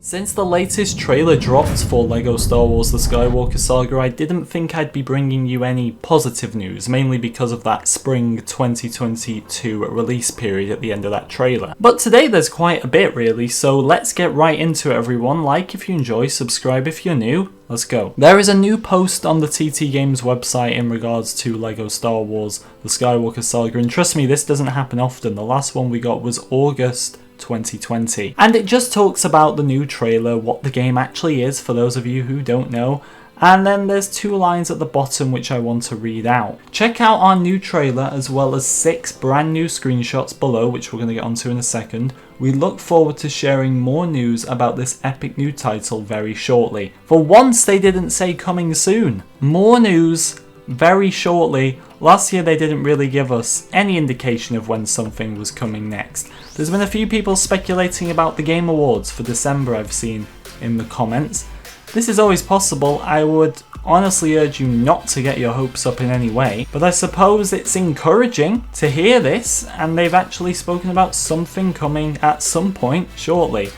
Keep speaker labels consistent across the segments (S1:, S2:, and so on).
S1: Since the latest trailer dropped for LEGO Star Wars The Skywalker Saga, I didn't think I'd be bringing you any positive news, mainly because of that spring 2022 release period at the end of that trailer. But today there's quite a bit really, so let's get right into it everyone. Like if you enjoy, subscribe if you're new. Let's go. There is a new post on the TT Games website in regards to LEGO Star Wars The Skywalker Saga, and trust me, this doesn't happen often. The last one we got was August 2020. And it just talks about the new trailer, what the game actually is for those of you who don't know. And then there's two lines at the bottom which I want to read out. Check out our new trailer as well as 6 brand new screenshots below, which we're going to get onto in a second. We look forward to sharing more news about this epic new title very shortly. For once they didn't say coming soon. More news very shortly. Last year they didn't really give us any indication of when something was coming next. There's been a few people speculating about the Game Awards for December I've seen in the comments. This is always possible. I would honestly urge you not to get your hopes up in any way, but I suppose it's encouraging to hear this and they've actually spoken about something coming at some point shortly.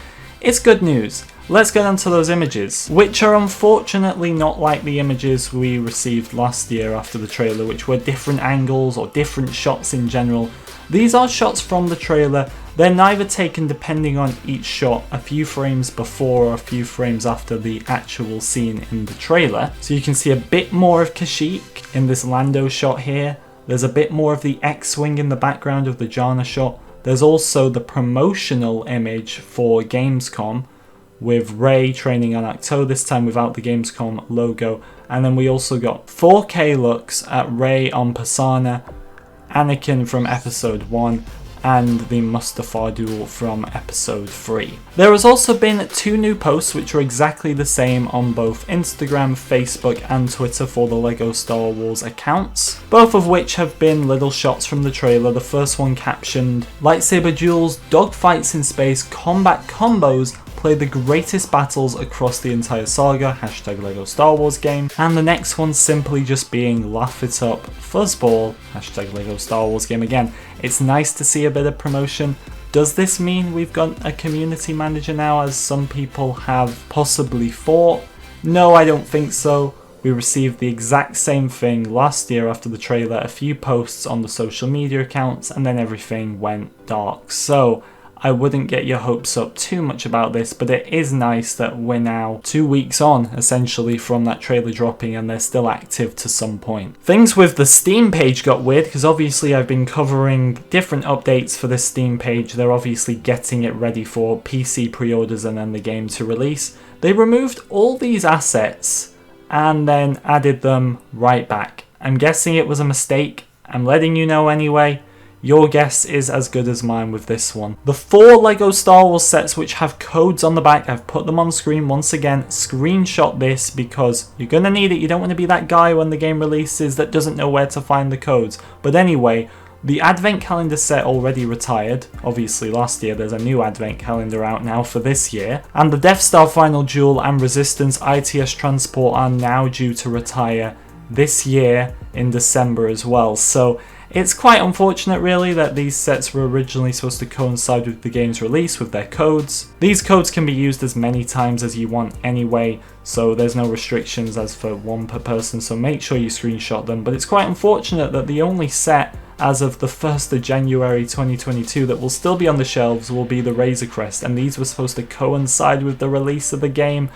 S1: It's good news. Let's get onto those images, which are unfortunately not like the images we received last year after the trailer, which were different angles or different shots in general. These are shots from the trailer. They're neither taken depending on each shot, a few frames before or a few frames after the actual scene in the trailer. So you can see a bit more of Kashyyyk in this Lando shot here. There's a bit more of the X-Wing in the background of the Jannah shot. There's also the promotional image for Gamescom with Rey training on Acto, this time without the Gamescom logo. And then we also got 4K looks at Rey on Pasaana, Anakin from episode 1, and the Mustafar duel from episode 3. There has also been 2 new posts which are exactly the same on both Instagram, Facebook and Twitter for the LEGO Star Wars accounts, both of which have been little shots from the trailer. The first one captioned, "Lightsaber duels, dogfights in space, combat combos play the greatest battles across the entire saga, hashtag LEGO Star Wars game," and the next one simply just being "Laugh it up, fuzzball, hashtag LEGO Star Wars game." Again, it's nice to see a bit of promotion. Does this mean we've got a community manager now, as some people have possibly thought? No, I don't think so. We received the exact same thing last year after the trailer, a few posts on the social media accounts, and then everything went dark. So I wouldn't get your hopes up too much about this, but it is nice that we're now 2 weeks on, essentially, from that trailer dropping and they're still active to some point. Things with the Steam page got weird, because obviously I've been covering different updates for this Steam page. They're obviously getting it ready for PC pre-orders and then the game to release. They removed all these assets and then added them right back. I'm guessing it was a mistake. I'm letting you know anyway. Your guess is as good as mine with this one. The 4 LEGO Star Wars sets which have codes on the back, I've put them on screen once again. Screenshot this because you're going to need it. You don't want to be that guy when the game releases that doesn't know where to find the codes. But anyway, the Advent Calendar set already retired. Obviously last year, there's a new Advent Calendar out now for this year. And the Death Star Final Duel and Resistance ITS Transport are now due to retire this year in December as well. So it's quite unfortunate really that these sets were originally supposed to coincide with the game's release with their codes. These codes can be used as many times as you want anyway, so there's no restrictions as for 1 per person, so make sure you screenshot them. But it's quite unfortunate that the only set as of the 1st of January 2022 that will still be on the shelves will be the Razor Crest, and these were supposed to coincide with the release of the game.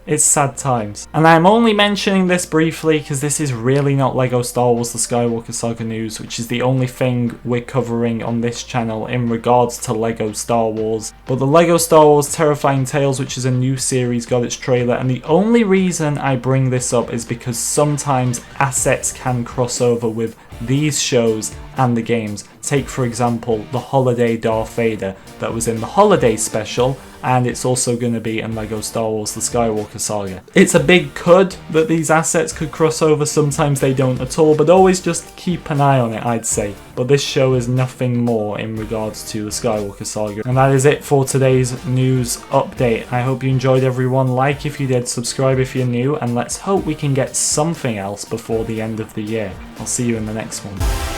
S1: It's sad times. And I'm only mentioning this briefly because this is really not LEGO Star Wars The Skywalker Saga news, which is the only thing we're covering on this channel in regards to LEGO Star Wars. But the LEGO Star Wars Terrifying Tales, which is a new series, got its trailer, and the only reason I bring this up is because sometimes assets can cross over with these shows and the games. Take for example the Holiday Darth Vader that was in the Holiday Special, and it's also going to be in LEGO Star Wars The Skywalker Saga. It's a big could that these assets could cross over, sometimes they don't at all, but always just keep an eye on it, I'd say. But this show is nothing more in regards to the Skywalker Saga. And that is it for today's news update. I hope you enjoyed everyone. Like if you did, subscribe if you're new, and let's hope we can get something else before the end of the year. I'll see you in the next one.